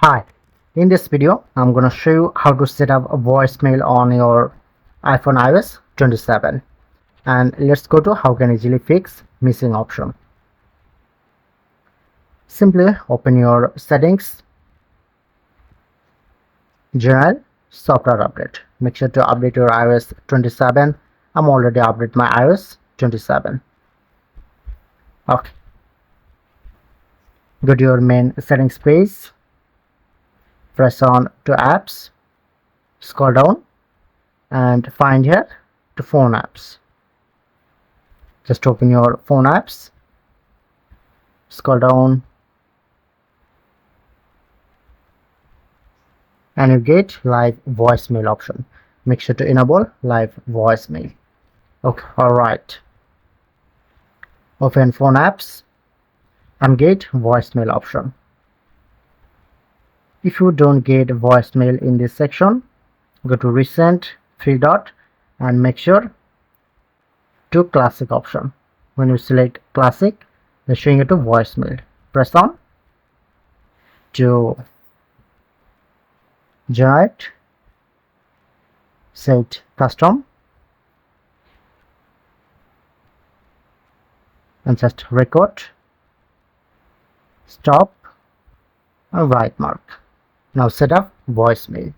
Hi, in this video I'm gonna show you how to set up a voicemail on your iPhone iOS 27, and let's go to how can easily fix missing option. Simply open your settings, general, software update. Make sure to update your iOS 27. I'm already updated my iOS 27. Okay, go to your main settings page, press on to apps, scroll down and find here to phone apps. Just open your phone apps, scroll down and you get live voicemail option. Make sure to enable live voicemail. Okay, alright, open phone apps and get voicemail option. If you don't get voicemail in this section, go to recent three dot and make sure to classic option. When you select classic, they're showing you to voicemail. Press on to generate, set custom and just record, stop and right mark. Now set up voicemail.